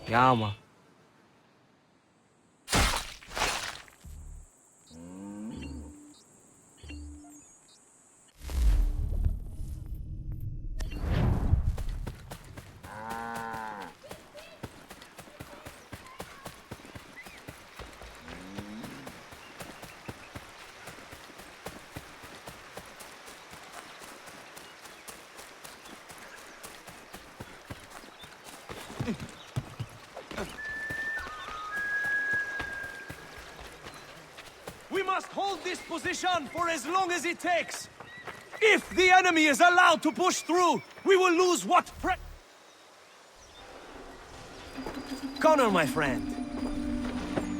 Ja, man. We must hold this position for as long as it takes. If the enemy is allowed to push through, we will lose what Connor, my friend.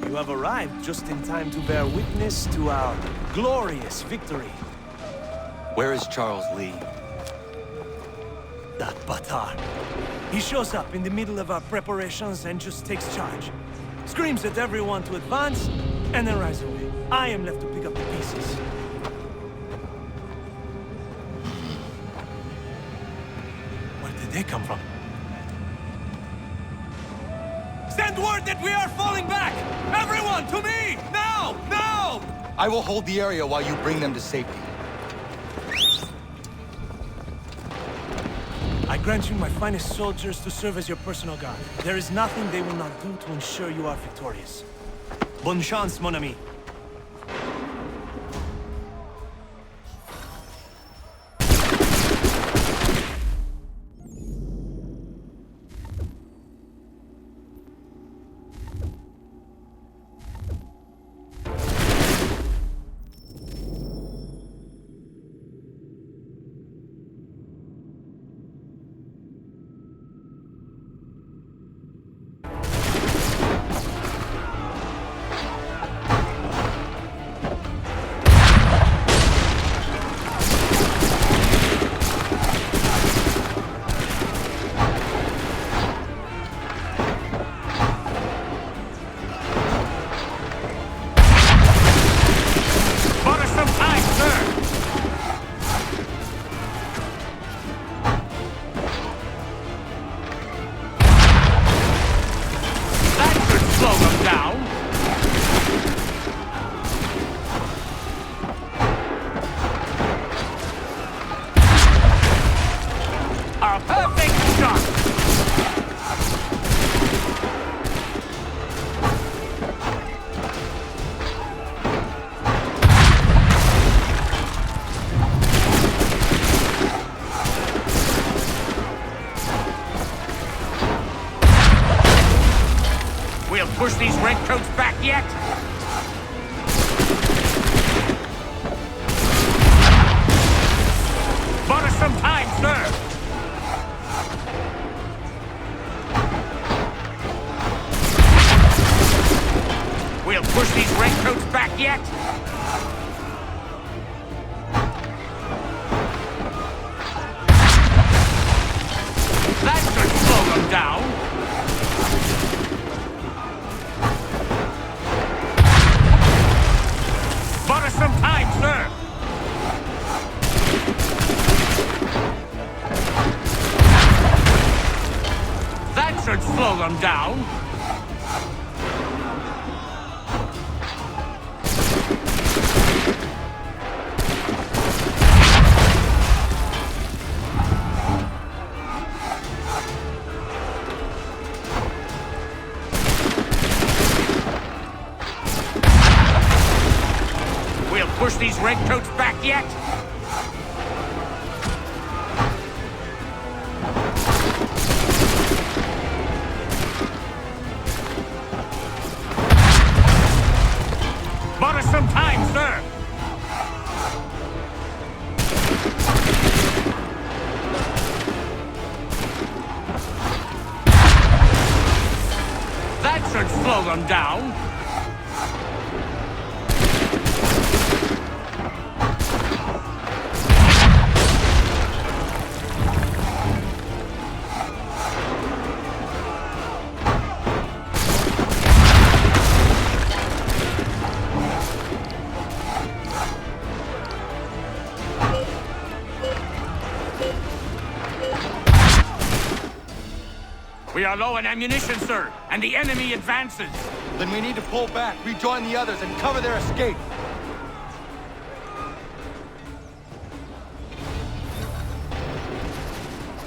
You have arrived just in time to bear witness to our glorious victory. Where is Charles Lee? That Batar. He shows up in the middle of our preparations and just takes charge. Screams at everyone to advance, and then rides away. I am left to pick up the pieces. Where did they come from? Send word that we are falling back! Everyone, to me! Now! Now! I will hold the area while you bring them to safety. I grant you my finest soldiers to serve as your personal guard. There is nothing they will not do to ensure you are victorious. Bonne chance, mon ami. We'll push these redcoats back yet? Bought us some time, sir! We'll push these redcoats back yet? That should slow them down. Bought us some time, sir! That should slow them down. redcoats back yet? Bought us some time, sir! That should slow them down. We are low on ammunition, sir, and the enemy advances. Then we need to pull back, rejoin the others, and cover their escape.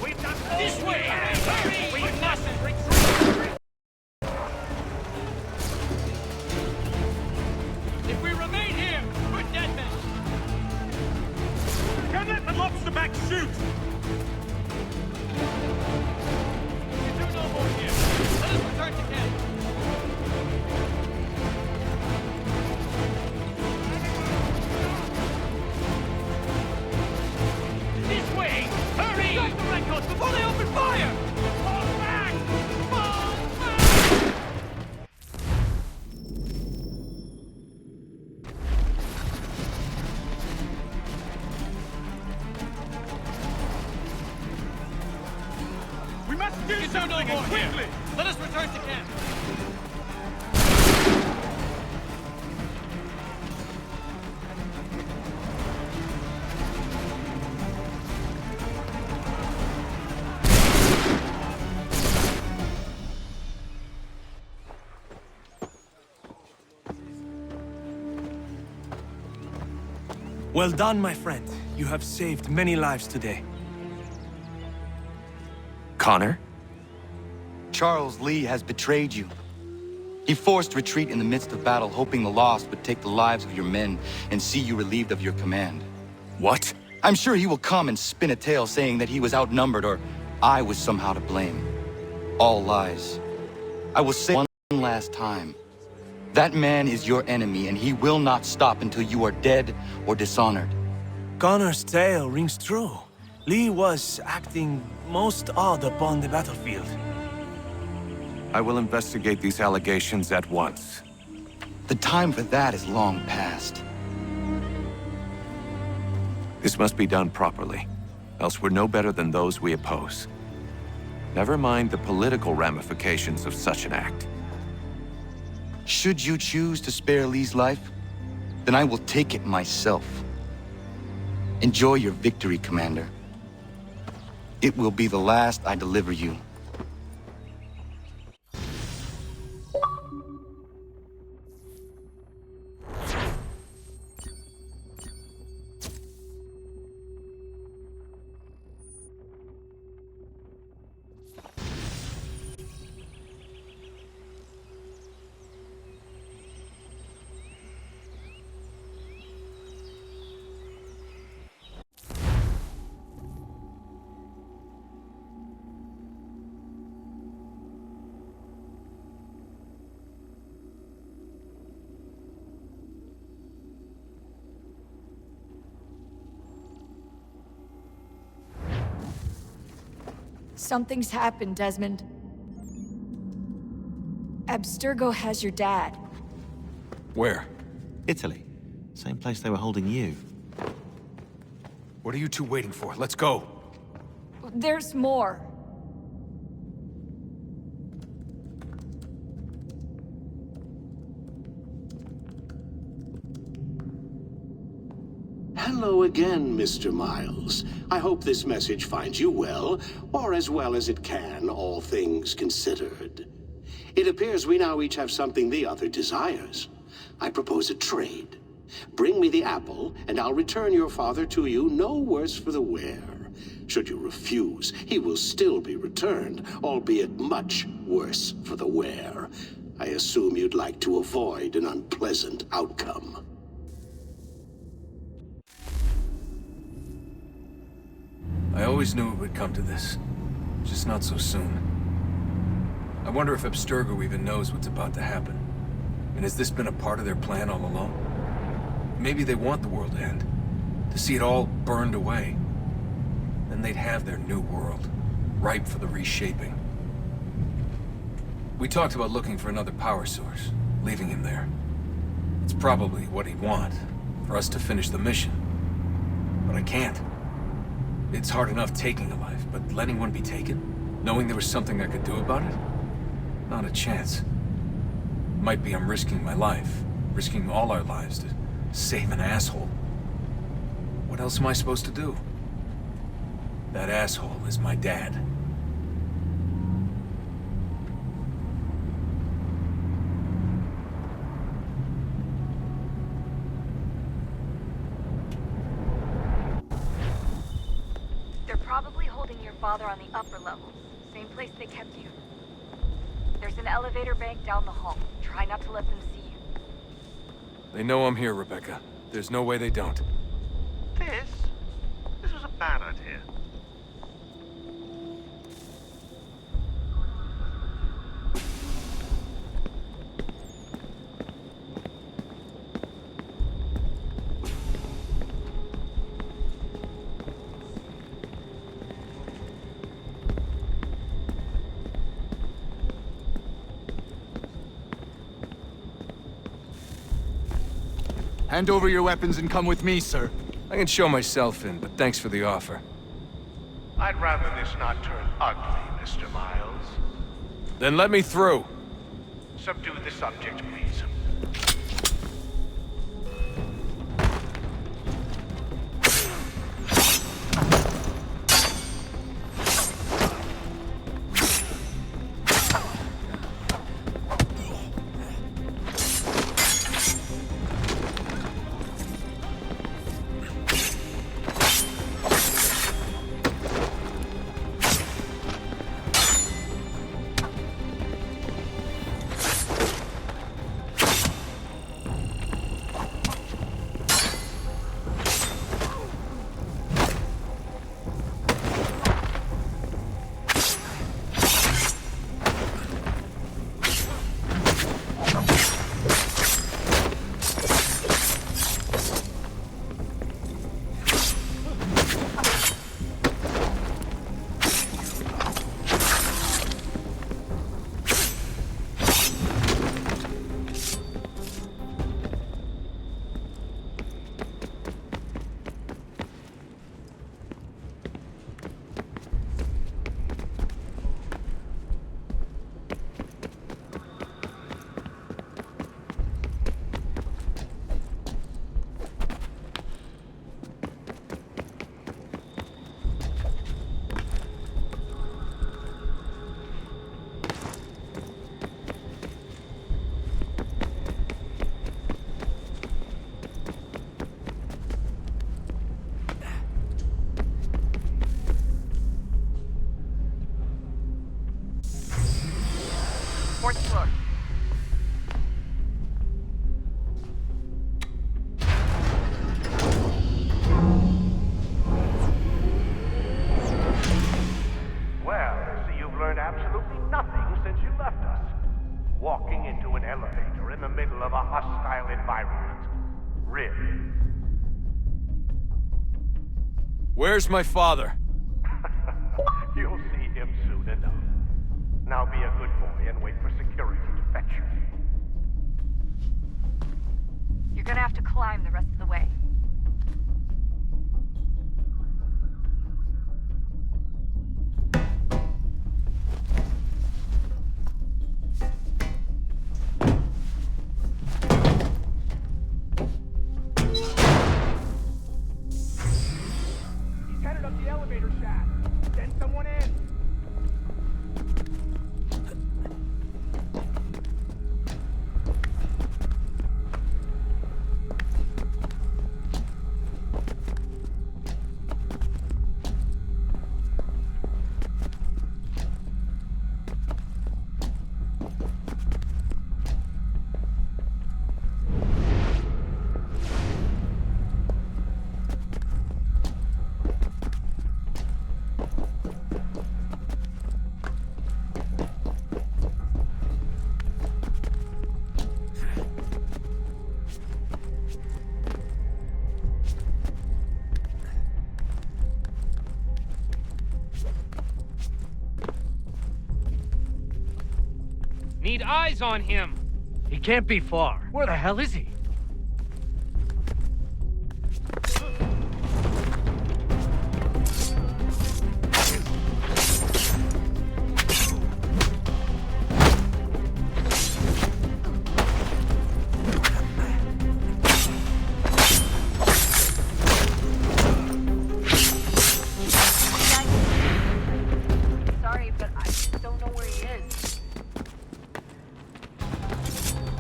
We've got this way! Hurry! We mustn't retreat! If we remain here, we're dead men! Can let the lobster back shoot! Return to camp. This way! Hurry! Strike the redcoats before they open fire! Fall back! Fall back! We must do something and quickly! Let us return to camp. Well done, my friend. You have saved many lives today. Connor? Charles Lee has betrayed you. He forced retreat in the midst of battle, hoping the loss would take the lives of your men and see you relieved of your command. What? I'm sure he will come and spin a tale saying that he was outnumbered or I was somehow to blame. All lies. I will say one last time. That man is your enemy, and he will not stop until you are dead or dishonored. Connor's tale rings true. Lee was acting most odd upon the battlefield. I will investigate these allegations at once. The time for that is long past. This must be done properly, else we're no better than those we oppose. Never mind the political ramifications of such an act. Should you choose to spare Lee's life, then I will take it myself. Enjoy your victory, Commander. It will be the last I deliver you. Something's happened, Desmond. Abstergo has your dad. Where? Italy. Same place they were holding you. What are you two waiting for? Let's go. There's more. Hello again, Mr. Miles. I hope this message finds you well, or as well as it can, all things considered. It appears we now each have something the other desires. I propose a trade. Bring me the apple, and I'll return your father to you no worse for the wear. Should you refuse, he will still be returned, albeit much worse for the wear. I assume you'd like to avoid an unpleasant outcome. I always knew it would come to this. Just not so soon. I wonder if Abstergo even knows what's about to happen. And has this been a part of their plan all along? Maybe they want the world to end. To see it all burned away. Then they'd have their new world, ripe for the reshaping. We talked about looking for another power source, leaving him there. It's probably what he'd want, for us to finish the mission. But I can't. It's hard enough taking a life, but letting one be taken? Knowing there was something I could do about it? Not a chance. Might be I'm risking my life, risking all our lives to save an asshole. What else am I supposed to do? That asshole is my dad. They're probably holding your father on the upper levels. Same place they kept you. There's an elevator bank down the hall. Try not to let them see you. They know I'm here, Rebecca. There's no way they don't. This was a bad idea. Hand over your weapons and come with me, sir. I can show myself in, but thanks for the offer. I'd rather this not turn ugly, Mr. Miles. Then let me through. Subdue the subject, please. Fourth floor. Well, so you've learned absolutely nothing since you left us. Walking into an elevator in the middle of a hostile environment. Really? Where's my father? You'll see him soon enough. Now be a good boy and wait for security to fetch you. You're gonna have to climb the rest of the way. He's headed up the elevator shaft. Send someone in. Need eyes on him. He can't be far. Where the hell is he? Sorry, but I just don't know where he is.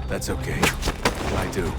That's okay. I do.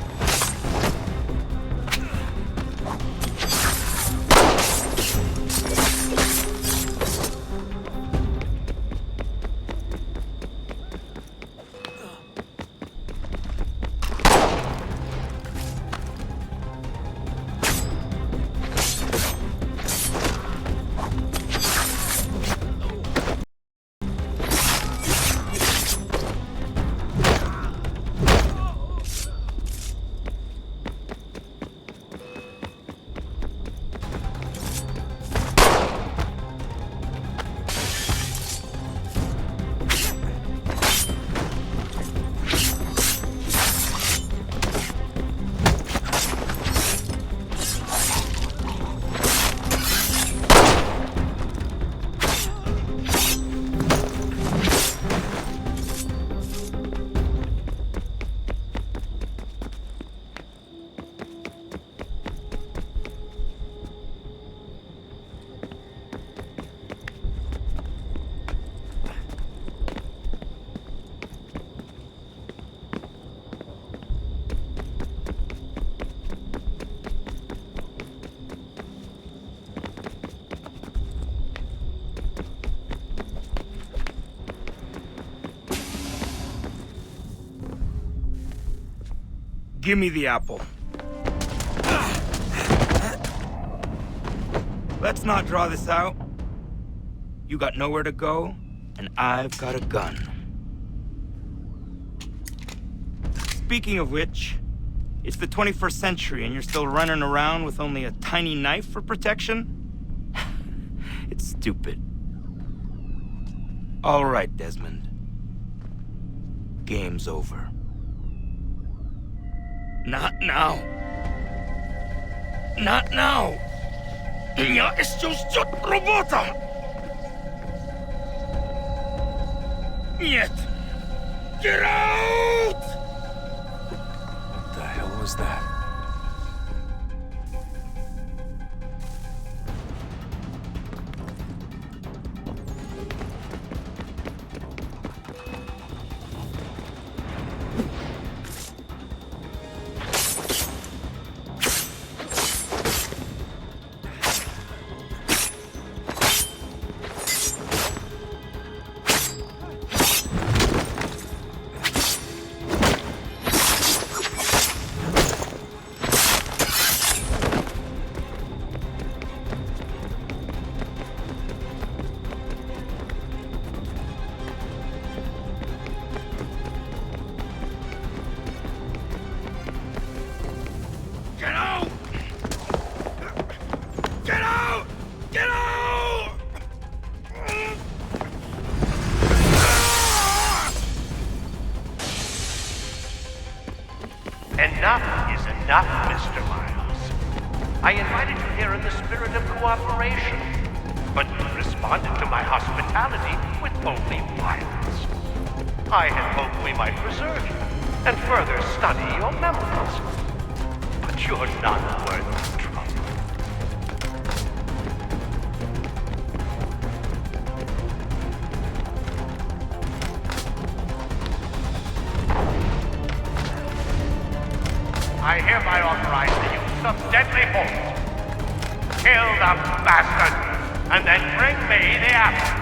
Give me the apple. Let's not draw this out. You got nowhere to go, and I've got a gun. Speaking of which, it's the 21st century and you're still running around with only a tiny knife for protection? It's stupid. All right, Desmond. Game's over. Not now. Not now. Я еще ждет работа. Нет. Get out! What the hell was that? Enough is enough, Mr. Miles. I invited you here in the spirit of cooperation, but you responded to my hospitality with only violence. I had hoped we might preserve you and further study your memories, but you're not worth the trouble. I hereby authorize the use of deadly force. Kill the bastard, and then bring me the apple.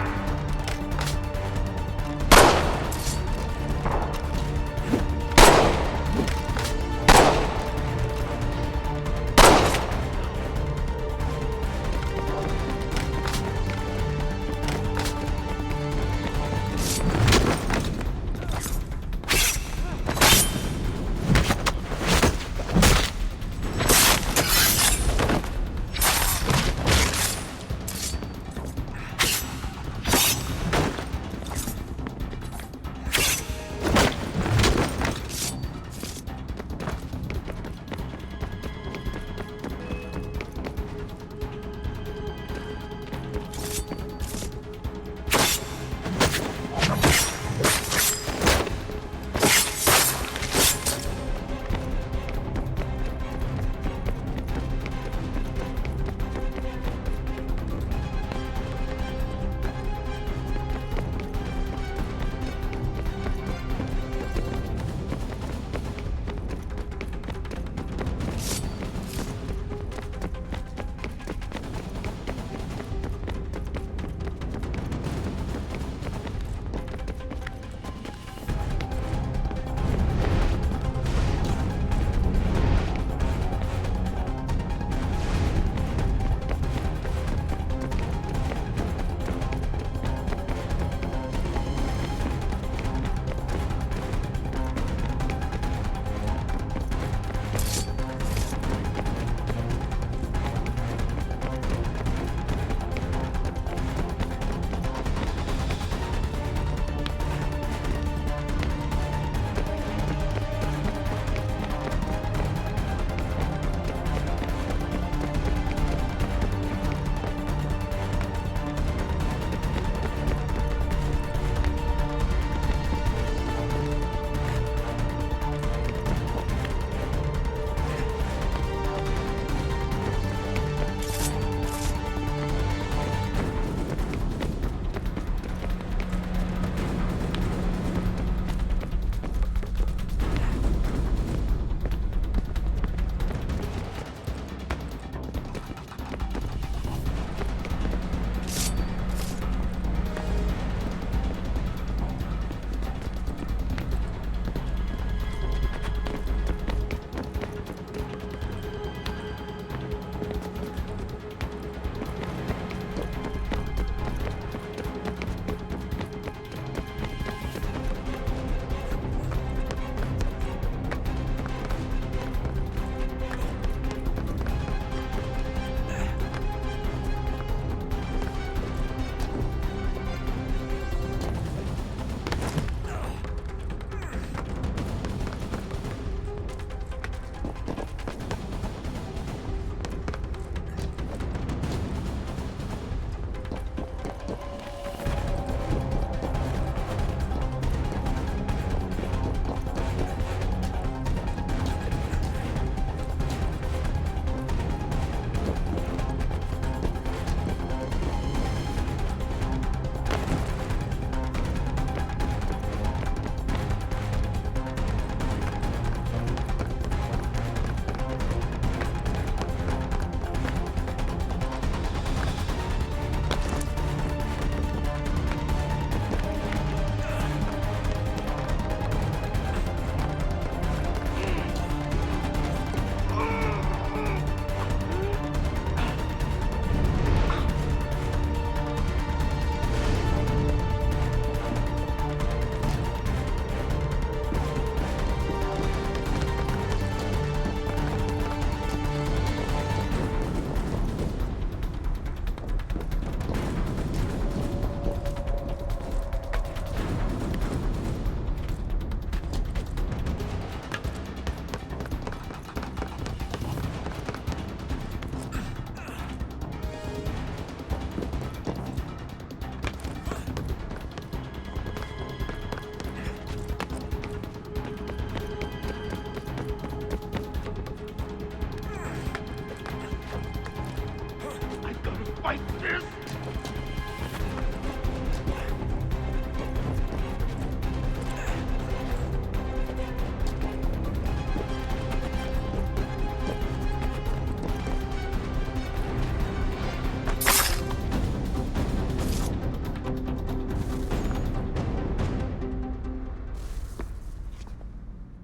like this?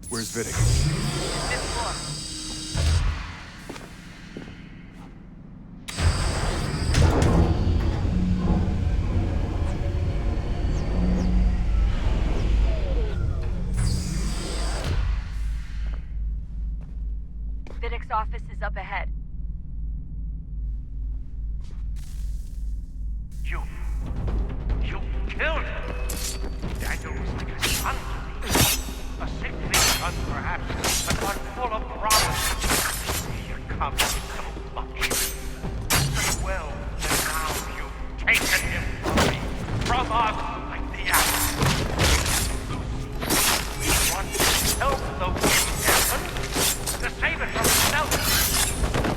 Where's Vidic? Fifth floor. Vidic's office is up ahead. You killed him. Daniel was like a son to me. A sickly son, perhaps, but one full of promise. You come so much. So well, that now you've taken him from me, from us, like the apple. We want to help those in heaven, to save it from itself.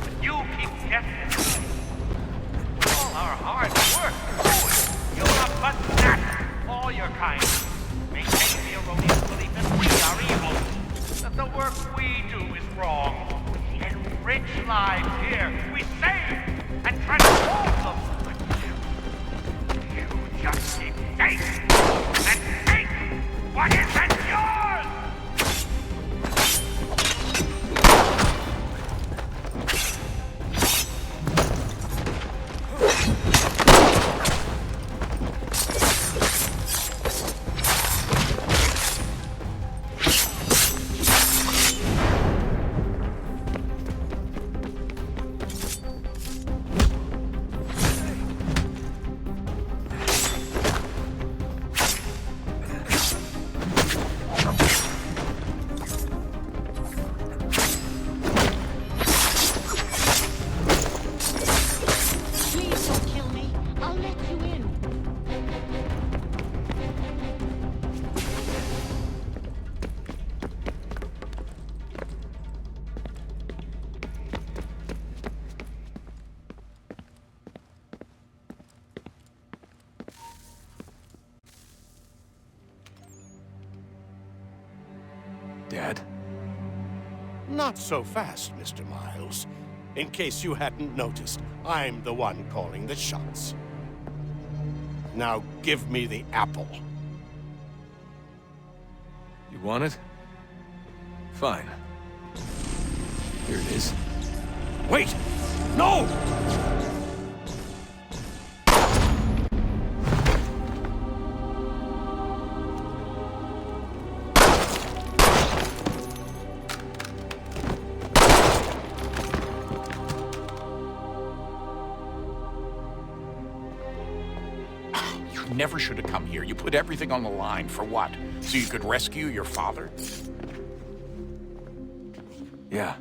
But you keep getting it. All our hard work, you are but that, all your kind. Maintain the erroneous belief that we are evil, that the work we do is wrong. We enrich lives here, we save and transform them. But you just keep taking and taking what isn't yours! Please don't kill me. I'll let you in. Dad? Not so fast, Mr. Miles. In case you hadn't noticed, I'm the one calling the shots. Now give me the apple. You want it? Fine. Here it is. Wait! No! You never should have come here. You put everything on the line. For what? So you could rescue your father? Yeah.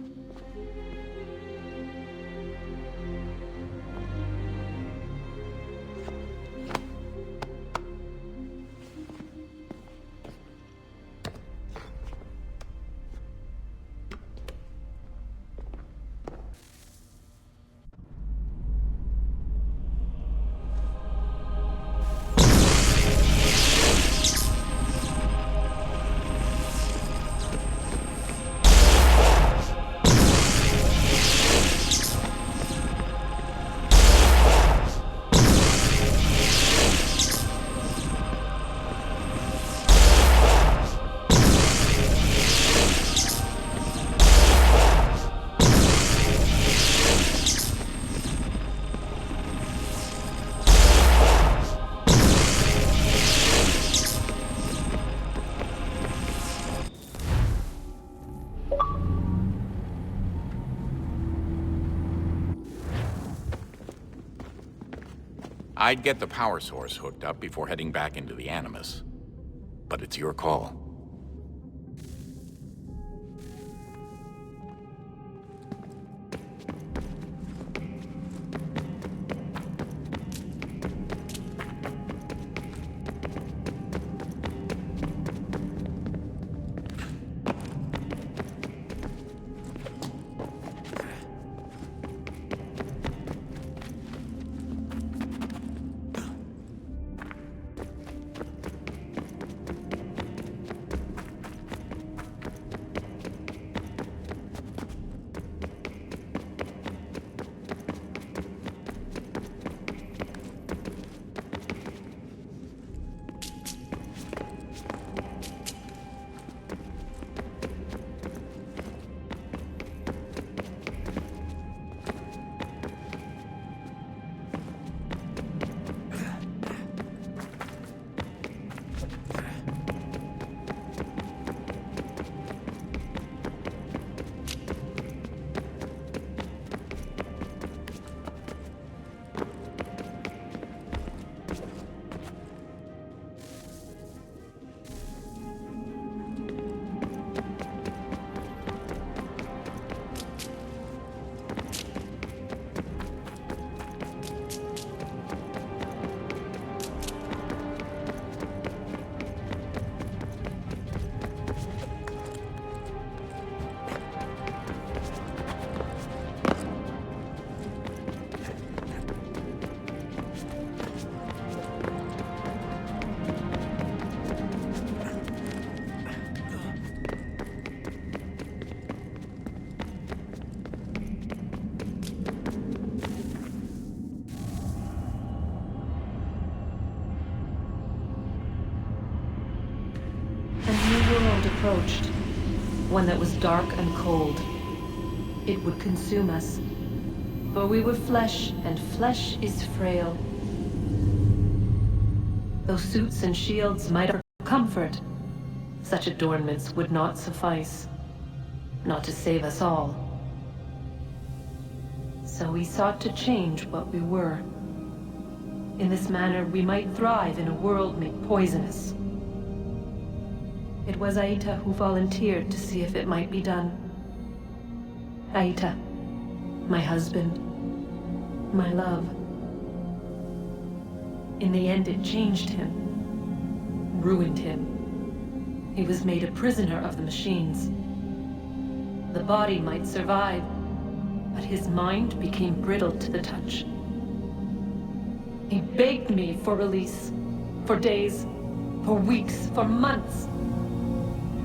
I'd get the power source hooked up before heading back into the Animus. But it's your call. approached. One that was dark and cold. It would consume us. For we were flesh, and flesh is frail. Though suits and shields might offer comfort, such adornments would not suffice. Not to save us all. So we sought to change what we were. In this manner, we might thrive in a world made poisonous. It was Aita who volunteered to see if it might be done. Aita, my husband, my love. In the end, it changed him, ruined him. He was made a prisoner of the machines. The body might survive, but his mind became brittle to the touch. He begged me for release, for days, for weeks, for months.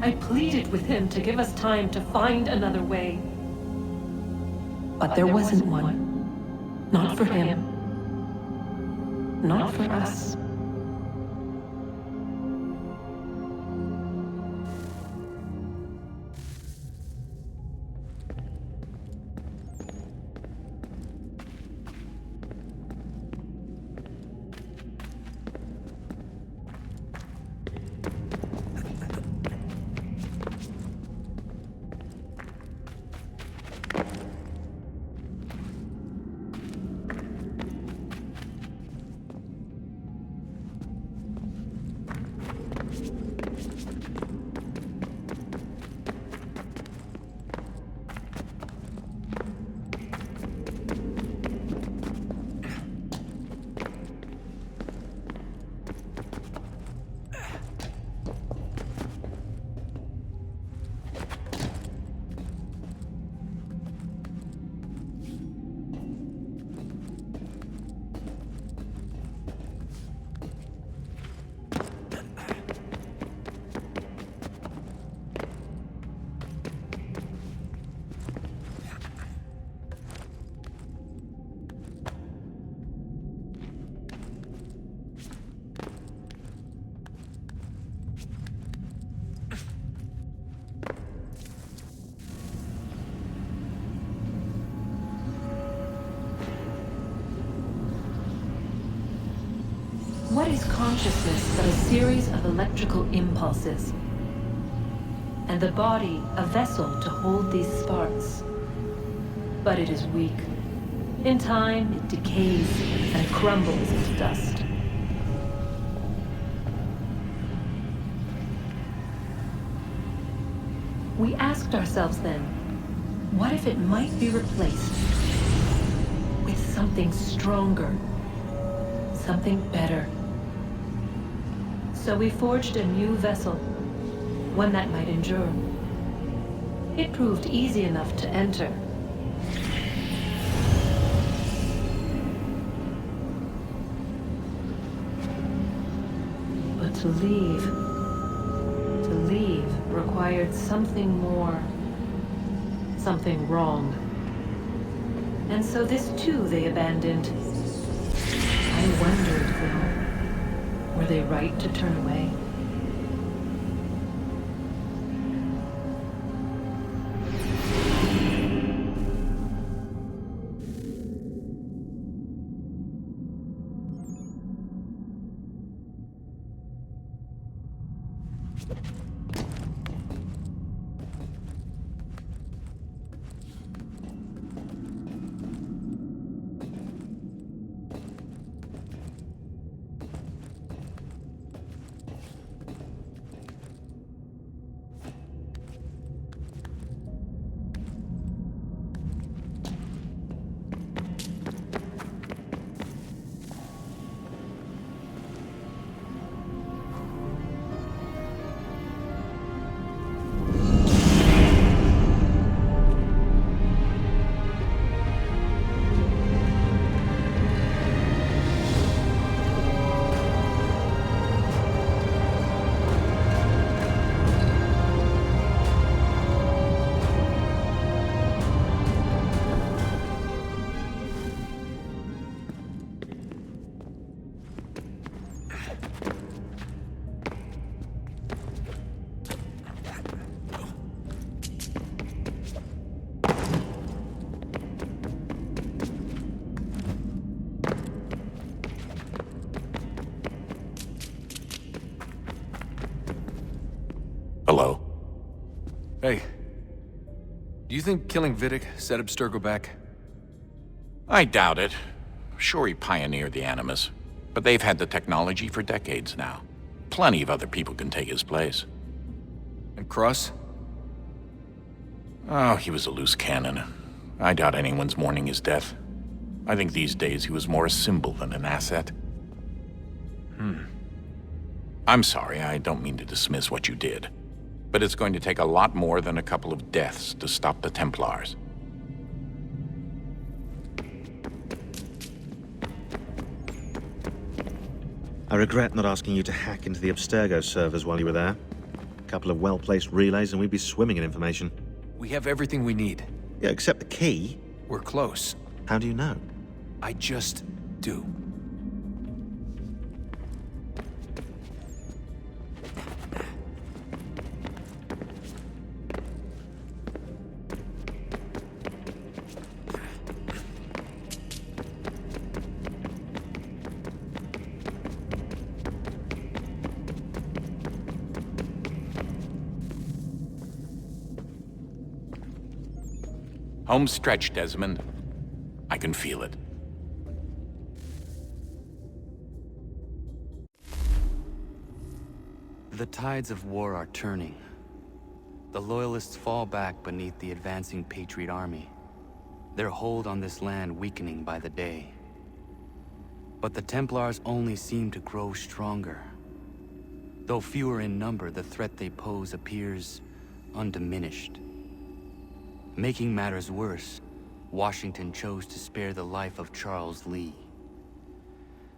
I pleaded with him to give us time to find another way. But there wasn't one. Not for him. Not for us. What is consciousness but a series of electrical impulses? And the body a vessel to hold these sparks. But it is weak. In time, it decays and crumbles into dust. We asked ourselves then, what if it might be replaced with something stronger, something better? So we forged a new vessel, one that might endure. It proved easy enough to enter. But to leave required something more, something wrong. And so this too they abandoned. I wondered, though, were they right to turn away? Hey. Do you think killing Vidic set Abstergo back? I doubt it. Sure, he pioneered the Animus, but they've had the technology for decades now. Plenty of other people can take his place. And Cross? Oh, he was a loose cannon. I doubt anyone's mourning his death. I think these days he was more a symbol than an asset. I'm sorry, I don't mean to dismiss what you did. But it's going to take a lot more than a couple of deaths to stop the Templars. I regret not asking you to hack into the Abstergo servers while you were there. A couple of well-placed relays and we'd be swimming in information. We have everything we need. Yeah, except the key. We're close. How do you know? I just do. Home stretch, Desmond. I can feel it. The tides of war are turning. The Loyalists fall back beneath the advancing Patriot army, their hold on this land weakening by the day. But the Templars only seem to grow stronger. Though fewer in number, the threat they pose appears undiminished. Making matters worse, Washington chose to spare the life of Charles Lee.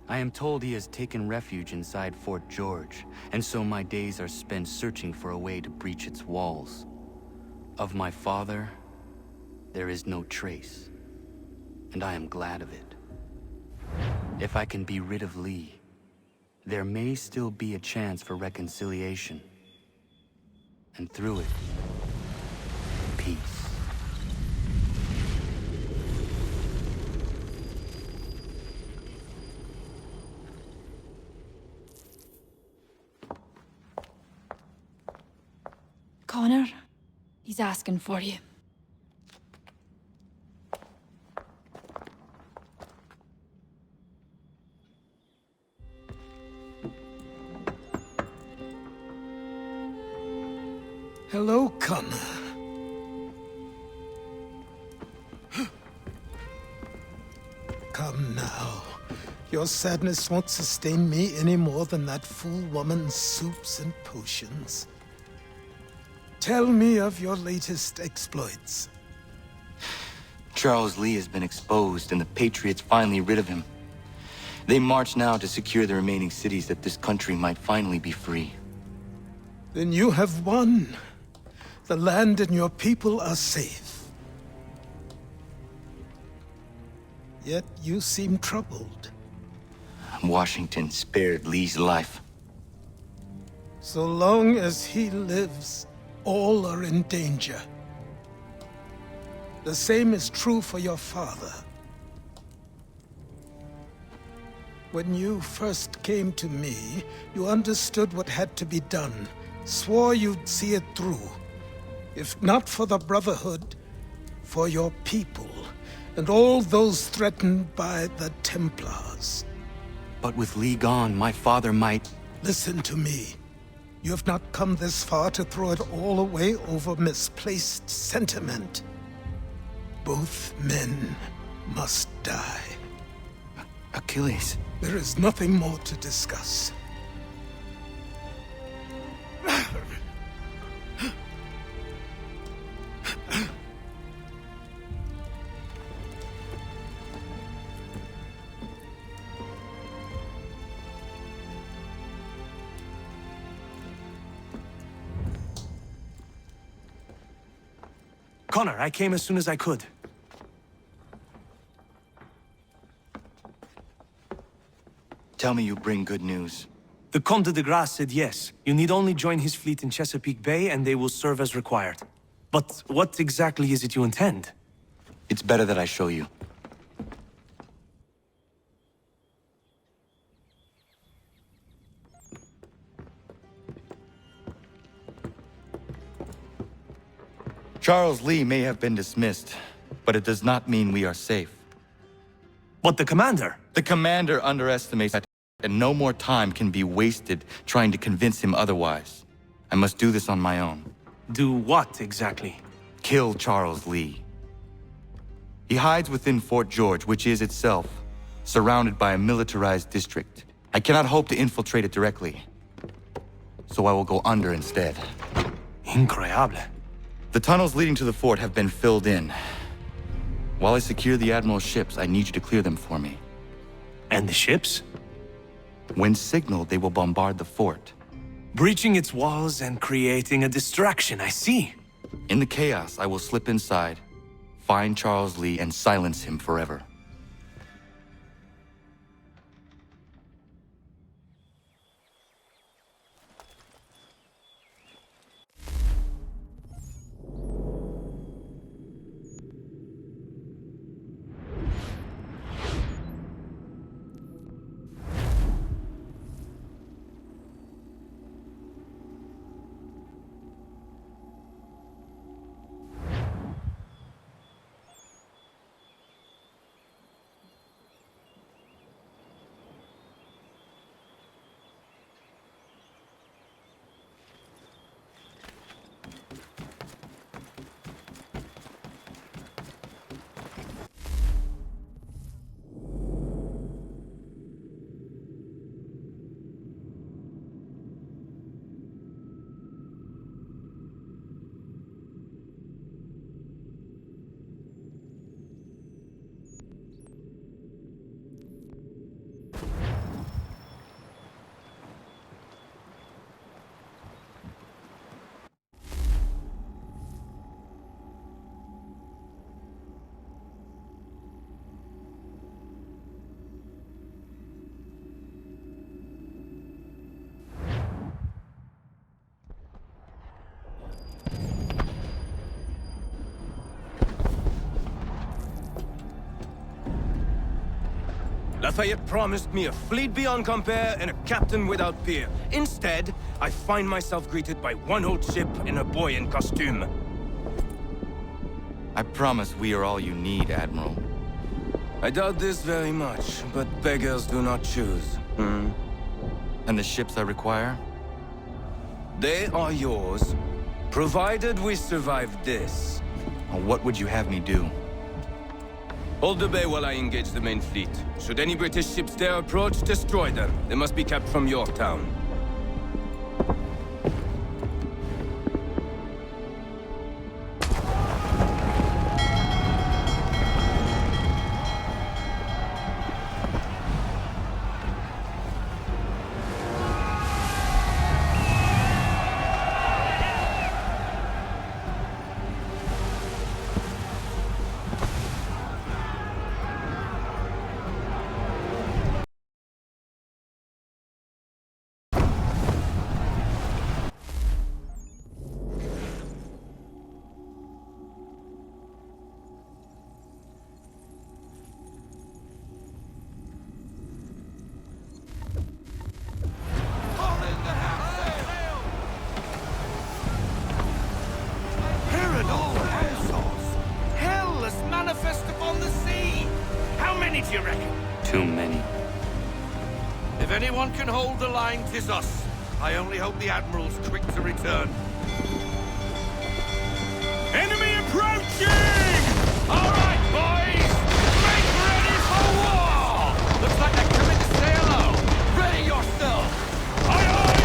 I am told he has taken refuge inside Fort George, and so my days are spent searching for a way to breach its walls. Of my father, there is no trace, and I am glad of it. If I can be rid of Lee, there may still be a chance for reconciliation. And through it, peace. Connor, he's asking for you. Hello, Connor. Come now. Your sadness won't sustain me any more than that fool woman's soups and potions. Tell me of your latest exploits. Charles Lee has been exposed, and the Patriots finally rid of him. They march now to secure the remaining cities that this country might finally be free. Then you have won. The land and your people are safe. Yet you seem troubled. Washington spared Lee's life. So long as he lives, all are in danger. The same is true for your father. When you first came to me, you understood what had to be done, swore you'd see it through. If not for the Brotherhood, for your people, and all those threatened by the Templars. But with Lee gone, my father might... Listen to me. You have not come this far to throw it all away over misplaced sentiment. Both men must die. Achilles. There is nothing more to discuss. Connor, I came as soon as I could. Tell me you bring good news. The Comte de Grasse said yes. You need only join his fleet in Chesapeake Bay and they will serve as required. But what exactly is it you intend? It's better that I show you. Charles Lee may have been dismissed, but it does not mean we are safe. But the commander? The commander underestimates that, and no more time can be wasted trying to convince him otherwise. I must do this on my own. Do what, exactly? Kill Charles Lee. He hides within Fort George, which is itself surrounded by a militarized district. I cannot hope to infiltrate it directly, so I will go under instead. Incroyable. The tunnels leading to the fort have been filled in. While I secure the Admiral's ships, I need you to clear them for me. And the ships? When signaled, they will bombard the fort. Breaching its walls and creating a distraction, I see. In the chaos, I will slip inside, find Charles Lee, and silence him forever. Lafayette promised me a fleet beyond compare and a captain without peer. Instead, I find myself greeted by one old ship and a boy in costume. I promise we are all you need, Admiral. I doubt this very much, but beggars do not choose. And the ships I require? They are yours, provided we survive this. What would you have me do? Hold the bay while I engage the main fleet. Should any British ships dare approach, destroy them. They must be kept from Yorktown. Do you reckon? Too many. If anyone can hold the line, 'tis us. I only hope the Admiral's quick to return. Enemy approaching! All right, boys! Make ready for war! Looks like they're coming to say hello. Ready yourself! Aye, aye!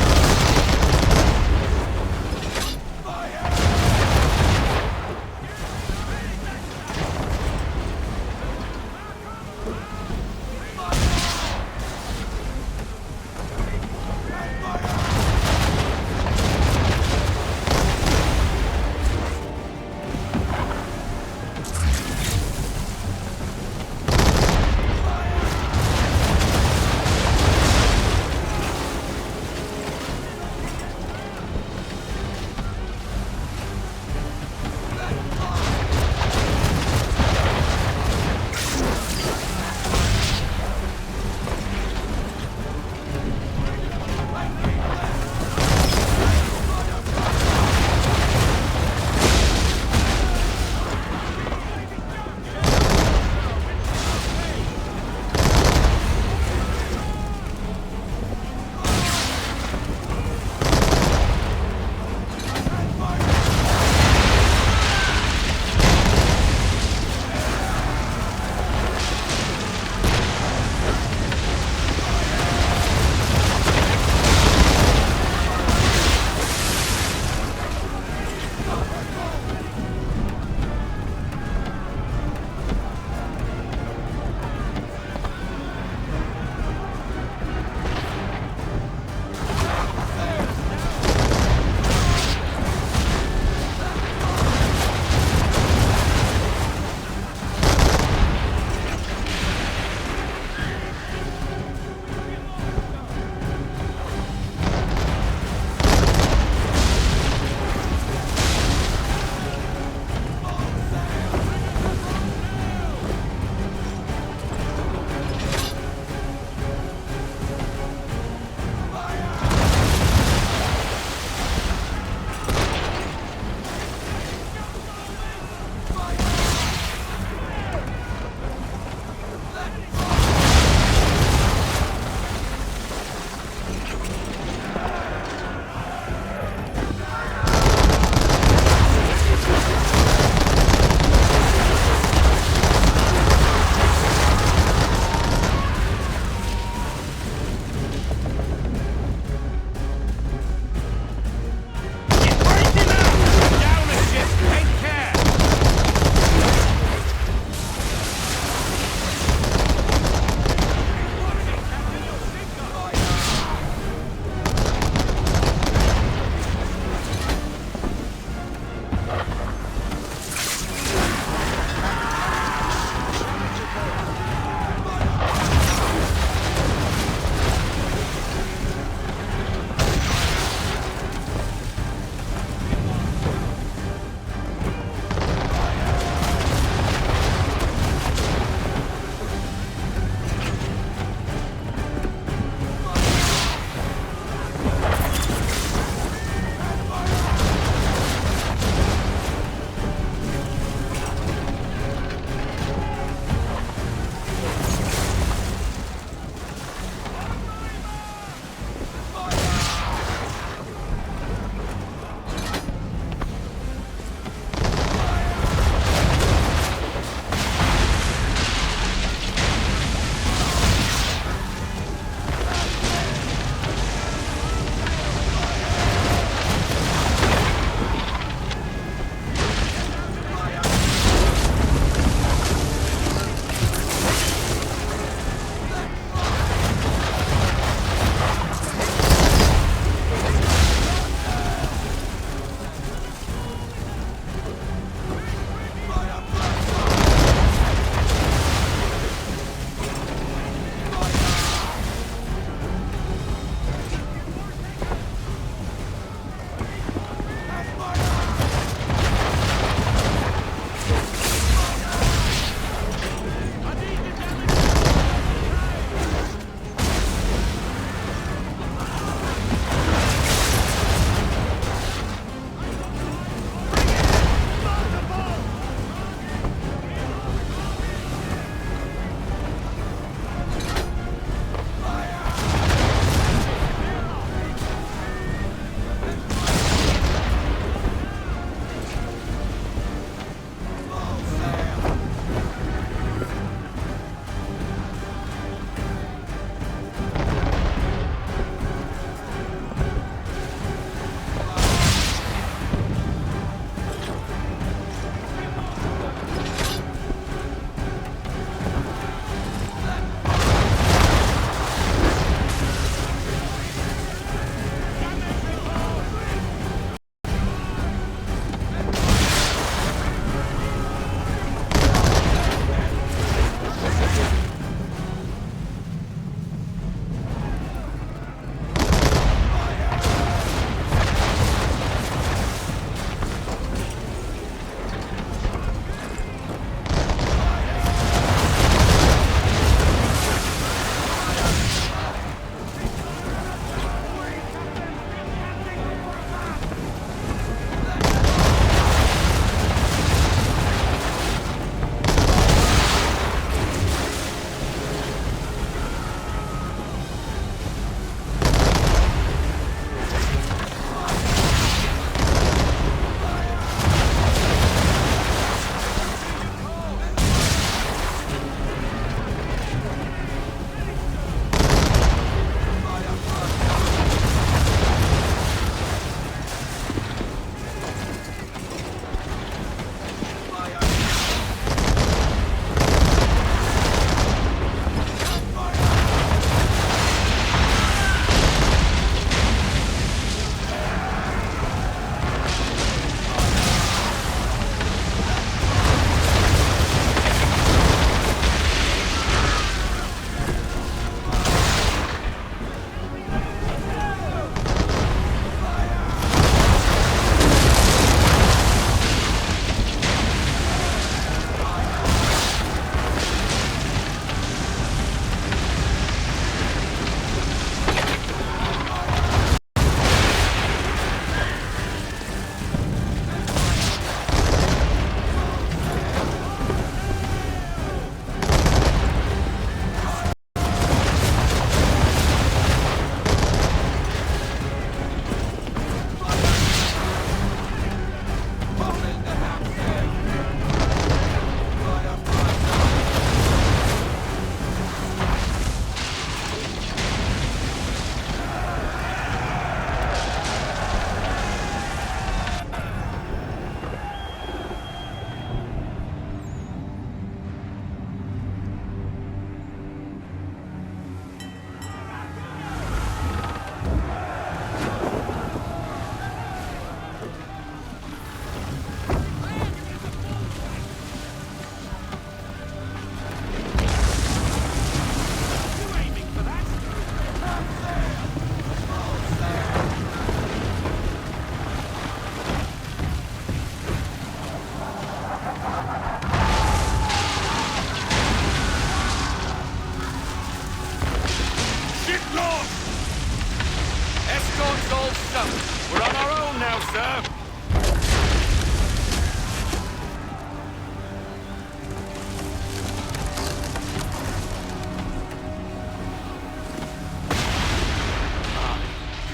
escort's all set. We're on our own now, sir.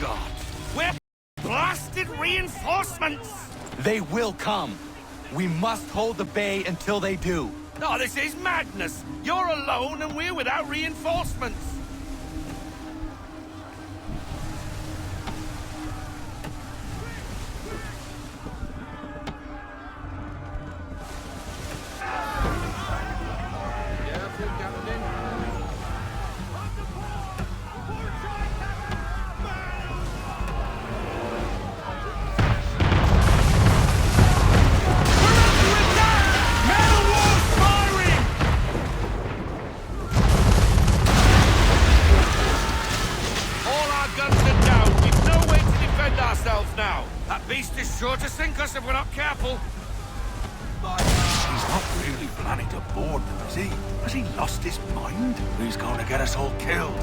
God. We're blasted reinforcements! They will come. We must hold the bay until they do. Oh, this is madness! You're alone and we're without reinforcements! Now. That beast is sure to sink us if we're not careful. He's not really planning to board them, is he? Has he lost his mind? He's going to get us all killed.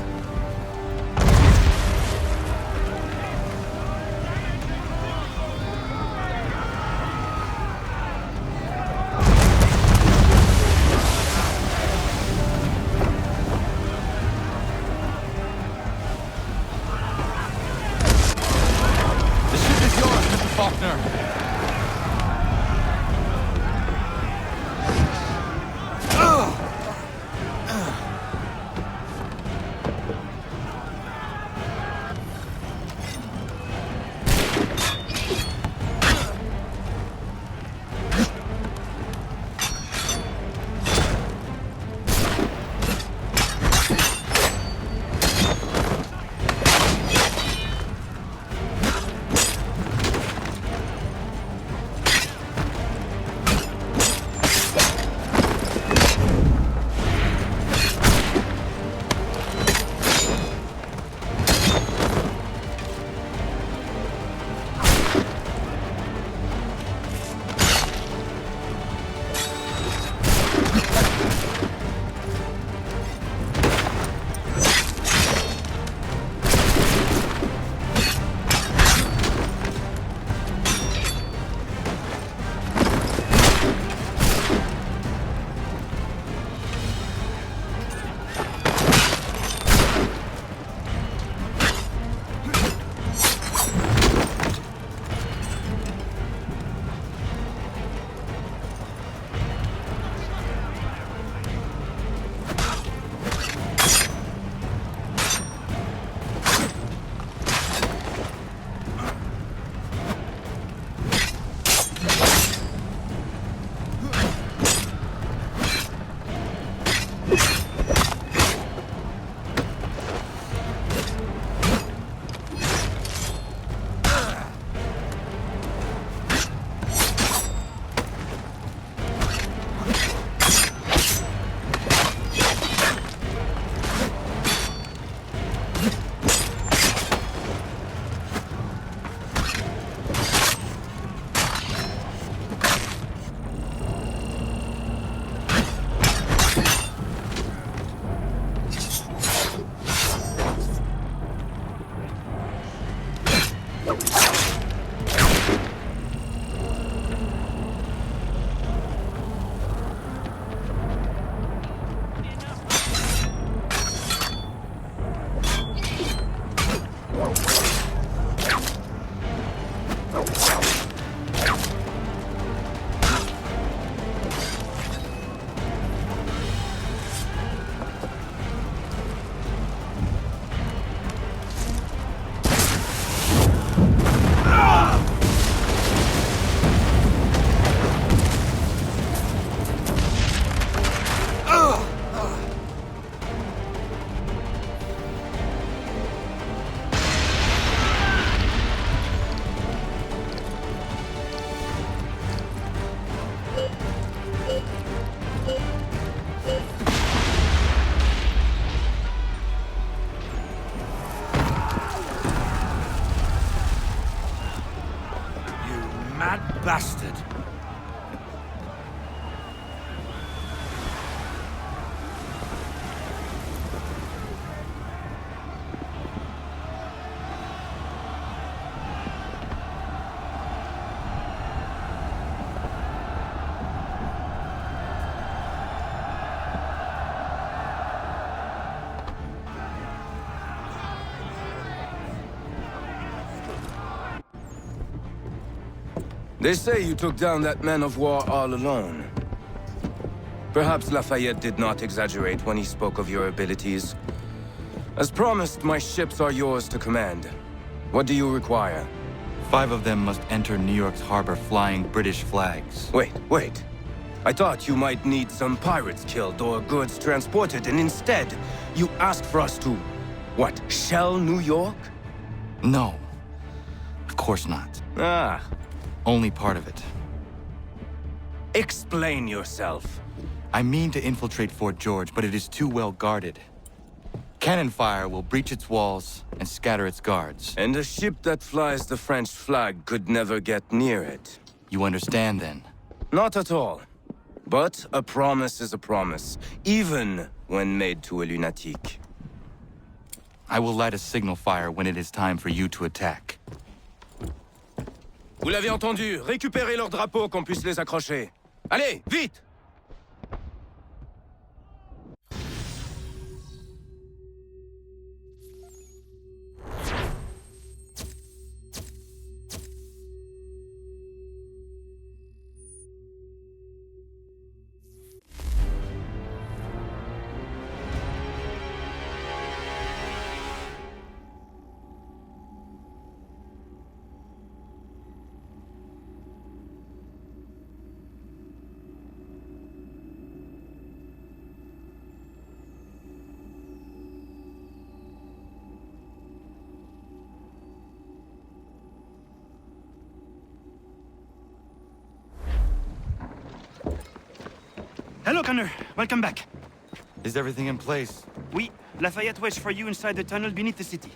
Bastard! They say you took down that man of war all alone. Perhaps Lafayette did not exaggerate when he spoke of your abilities. As promised, my ships are yours to command. What do you require? 5 of them must enter New York's harbor flying British flags. Wait. I thought you might need some pirates killed or goods transported, and instead, you asked for us to, what, shell New York? No. Of course not. Ah. Only part of it. Explain yourself. I mean to infiltrate Fort George, but it is too well guarded. Cannon fire will breach its walls and scatter its guards. And a ship that flies the French flag could never get near it. You understand, then? Not at all. But a promise is a promise, even when made to a lunatic. I will light a signal fire when it is time for you to attack. Vous l'avez entendu, récupérez leurs drapeaux qu'on puisse les accrocher. Allez, vite! Hello, Connor. Welcome back. Is everything in place? Oui. Lafayette waits for you inside the tunnel beneath the city.